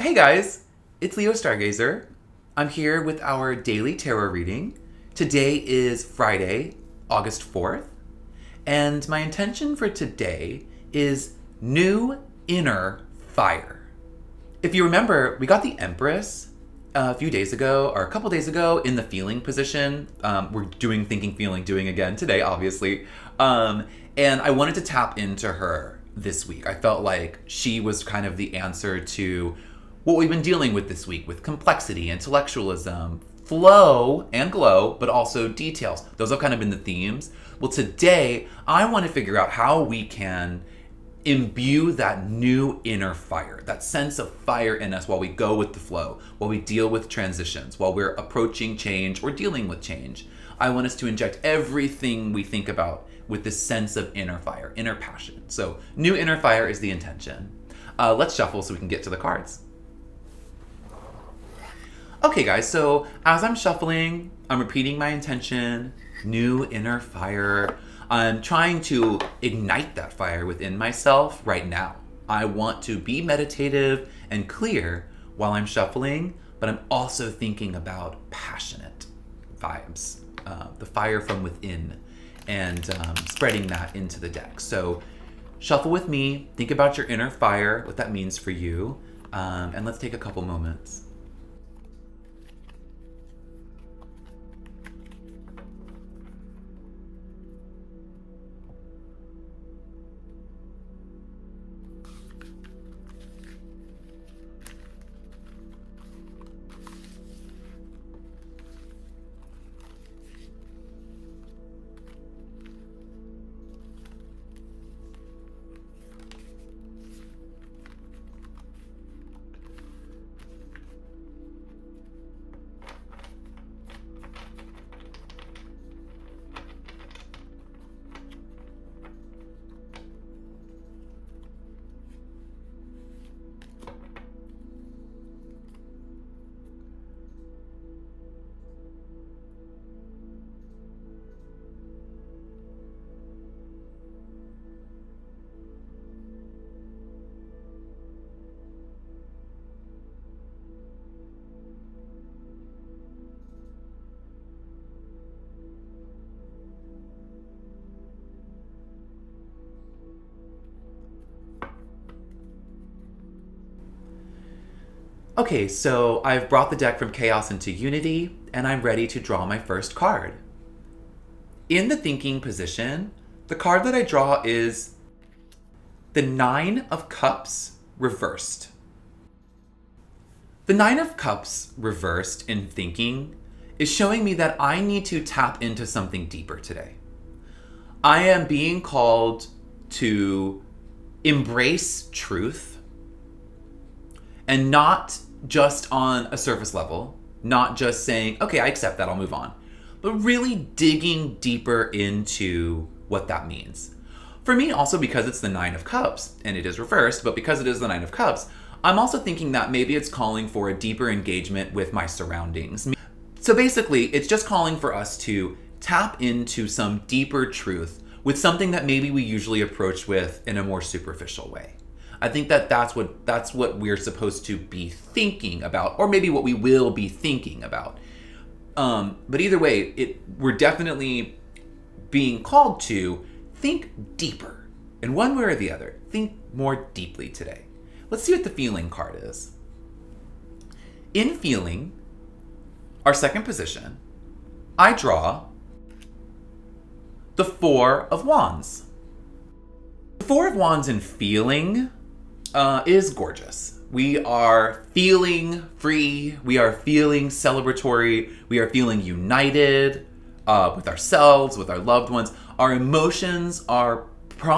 Hey guys, it's Leo Stargazer. I'm here with our daily tarot reading. Today is Friday, August 4th, and my intention for today is new inner fire. If you remember, we got the Empress a few days ago, or a couple days ago, in the feeling position. We're doing thinking, feeling, doing again today, obviously. And I wanted to tap into her this week. I felt like she was kind of the answer to what we've been dealing with this week, with complexity, intellectualism, flow and glow, but also details. Those have kind of been the themes. Well, today I want to figure out how we can imbue that new inner fire, that sense of fire in us while we go with the flow, while we deal with transitions, while we're approaching change or dealing with change. I want us to inject everything we think about with this sense of inner fire, inner passion. So new inner fire is the intention. Let's shuffle so we can get to the cards. Okay guys, so as I'm shuffling, I'm repeating my intention, new inner fire. I'm trying to ignite that fire within myself right now. I want to be meditative and clear while I'm shuffling, but I'm also thinking about passionate vibes, the fire from within, and spreading that into the deck. So shuffle with me, think about your inner fire, what that means for you, and let's take a couple moments. Okay, so I've brought the deck from chaos into unity, and I'm ready to draw my first card. In the thinking position, the card that I draw is the Nine of Cups reversed. The Nine of Cups reversed in thinking is showing me that I need to tap into something deeper today. I am being called to embrace truth, and not just on a surface level, not just saying, okay, I accept that, I'll move on, but really digging deeper into what that means. For me, also because it's the Nine of Cups, and it is reversed, but because it is the Nine of Cups, I'm also thinking that maybe it's calling for a deeper engagement with my surroundings. So basically, it's just calling for us to tap into some deeper truth with something that maybe we usually approach with in a more superficial way. I think that that's what we're supposed to be thinking about, or maybe what we will be thinking about. But either way, we're definitely being called to think deeper. In one way or the other, think more deeply today. Let's see what the feeling card is. In feeling, our second position, I draw the Four of Wands. The Four of Wands in feeling is gorgeous. We are feeling free, we are feeling celebratory, we are feeling united with ourselves, with our loved ones. Our emotions are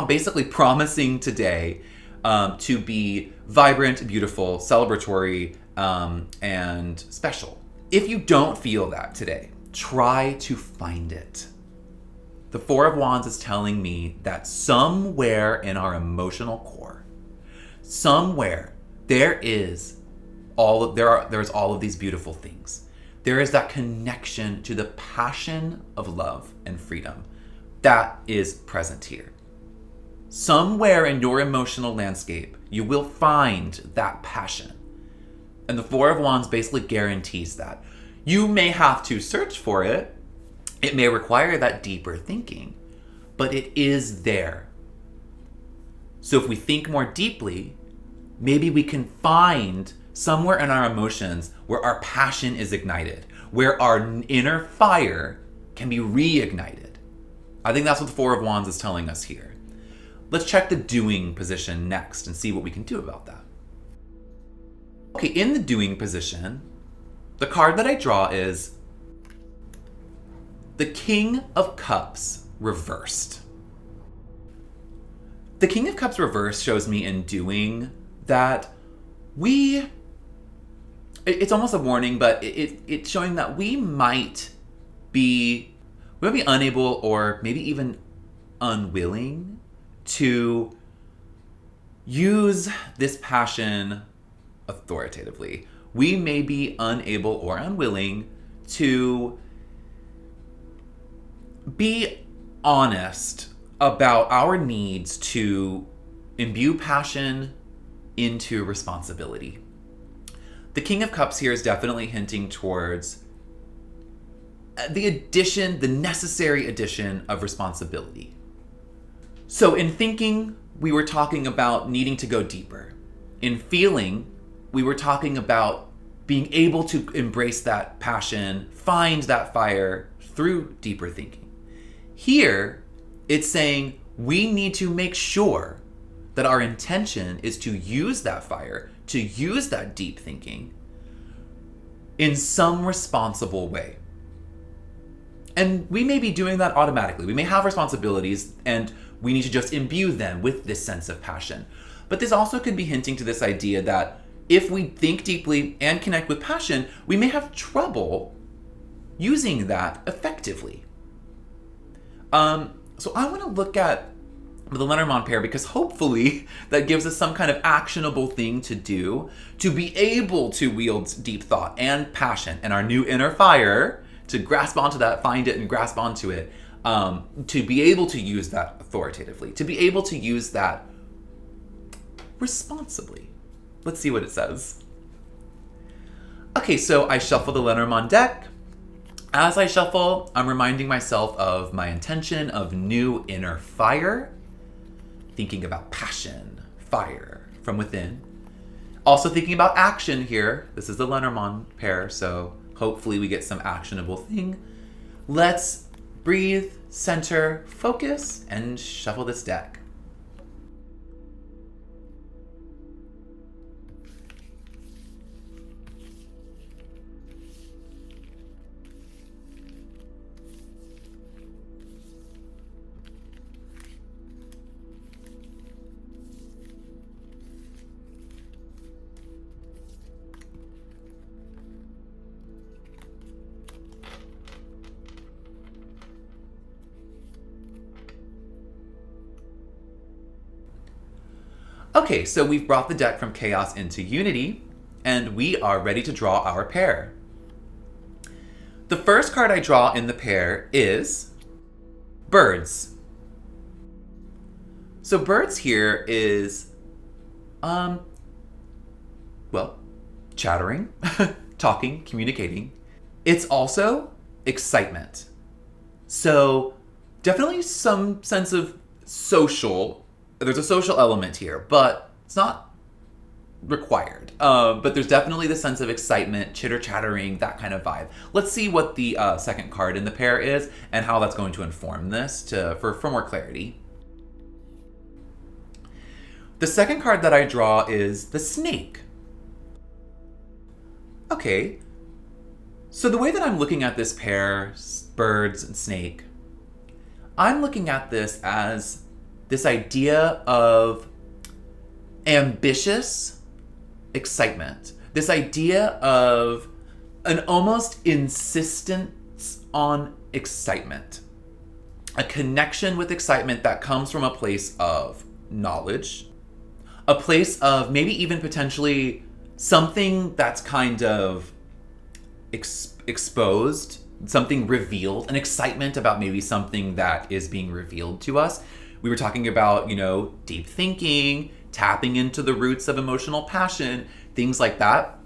basically promising today to be vibrant, beautiful, celebratory, and special. If you don't feel that today, try to find it. The Four of Wands is telling me that somewhere in our emotional core, somewhere there's all of these beautiful things. There is that connection to the passion of love and freedom that is present here. Somewhere in your emotional landscape, you will find that passion. And the Four of Wands basically guarantees that. You may have to search for it. It may require that deeper thinking, but it is there. So if we think more deeply, maybe we can find somewhere in our emotions where our passion is ignited, where our inner fire can be reignited. I think that's what the Four of Wands is telling us here. Let's check the doing position next and see what we can do about that. Okay, in the doing position, the card that I draw is the King of Cups reversed. The King of Cups reversed shows me in doing that it's almost a warning, but it's showing that we might be unable or maybe even unwilling to use this passion authoritatively. We may be unable or unwilling to be honest about our needs to imbue passion into responsibility. The King of Cups here is definitely hinting towards the necessary addition of responsibility. So in thinking, we were talking about needing to go deeper. In feeling, we were talking about being able to embrace that passion, find that fire through deeper thinking. Here, it's saying we need to make sure that our intention is to use that fire, to use that deep thinking in some responsible way. And we may be doing that automatically. We may have responsibilities and we need to just imbue them with this sense of passion. But this also could be hinting to this idea that if we think deeply and connect with passion, we may have trouble using that effectively. So I want to look at the Lenormand pair because hopefully that gives us some kind of actionable thing to do to be able to wield deep thought and passion and our new inner fire, to grasp onto that, find it and grasp onto it, to be able to use that authoritatively, to be able to use that responsibly. Let's see what it says. Okay, so I shuffle the Lenormand deck. As I shuffle, I'm reminding myself of my intention of new inner fire, thinking about passion, fire from within. Also thinking about action here. This is the Lenormand pair, so hopefully we get some actionable thing. Let's breathe, center, focus, and shuffle this deck. Okay, so we've brought the deck from chaos into unity, and we are ready to draw our pair. The first card I draw in the pair is birds. So birds here is, chattering, talking, communicating. It's also excitement. So definitely some sense of there's a social element here, but it's not required. But there's definitely the sense of excitement, chitter-chattering, that kind of vibe. Let's see what the second card in the pair is and how that's going to inform this for more clarity. The second card that I draw is the snake. Okay, so the way that I'm looking at this pair, birds and snake, I'm looking at this as this idea of ambitious excitement, this idea of an almost insistence on excitement, a connection with excitement that comes from a place of knowledge, a place of maybe even potentially something that's kind of exposed, something revealed, an excitement about maybe something that is being revealed to us. We were talking about, deep thinking, tapping into the roots of emotional passion, things like that.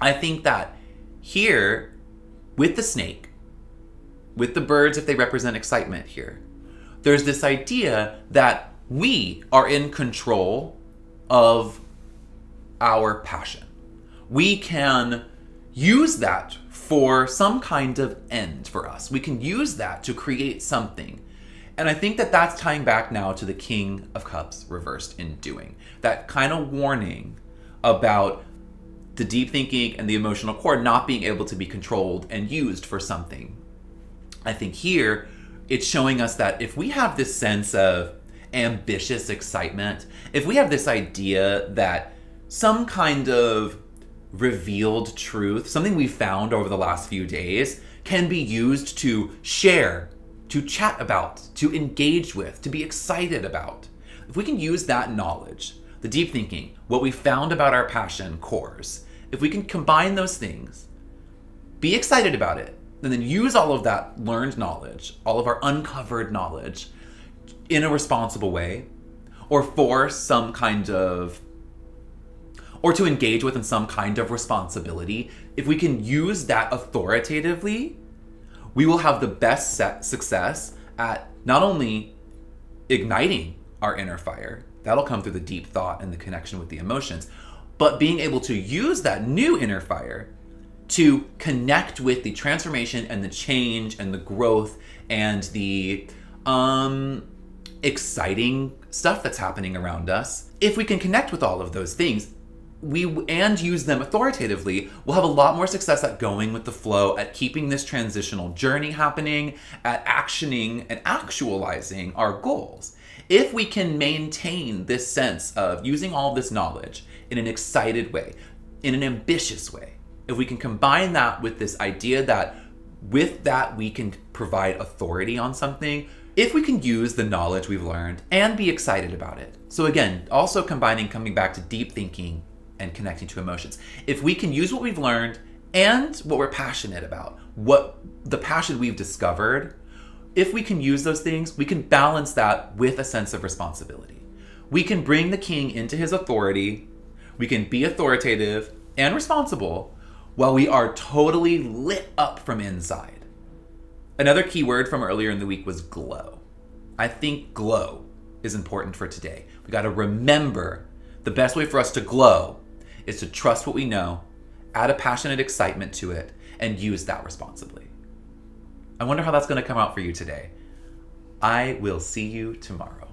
I think that here, with the snake, with the birds if they represent excitement here, there's this idea that we are in control of our passion. We can use that for some kind of end for us. We can use that to create something. And I think that that's tying back now to the King of Cups reversed in doing. That kind of warning about the deep thinking and the emotional core not being able to be controlled and used for something. I think here it's showing us that if we have this sense of ambitious excitement, if we have this idea that some kind of revealed truth, something we found over the last few days, can be used to share, to chat about, to engage with, to be excited about. If we can use that knowledge, the deep thinking, what we found about our passion cores, if we can combine those things, be excited about it, and then use all of that learned knowledge, all of our uncovered knowledge in a responsible way, or for some kind of, or to engage with in some kind of responsibility, if we can use that authoritatively, we will have the best success at not only igniting our inner fire, that'll come through the deep thought and the connection with the emotions, but being able to use that new inner fire to connect with the transformation and the change and the growth and the exciting stuff that's happening around us. If we can connect with all of those things, and use them authoritatively, we'll have a lot more success at going with the flow, at keeping this transitional journey happening, at actioning and actualizing our goals. If we can maintain this sense of using all this knowledge in an excited way, in an ambitious way, if we can combine that with this idea that with that we can provide authority on something, if we can use the knowledge we've learned and be excited about it. So again, also coming back to deep thinking and connecting to emotions. If we can use what we've learned and what we're passionate about, what the passion we've discovered, if we can use those things, we can balance that with a sense of responsibility. We can bring the king into his authority, we can be authoritative and responsible while we are totally lit up from inside. Another key word from earlier in the week was glow. I think glow is important for today. We got to remember the best way for us to glow is to trust what we know, add a passionate excitement to it, and use that responsibly. I wonder how that's going to come out for you today. I will see you tomorrow.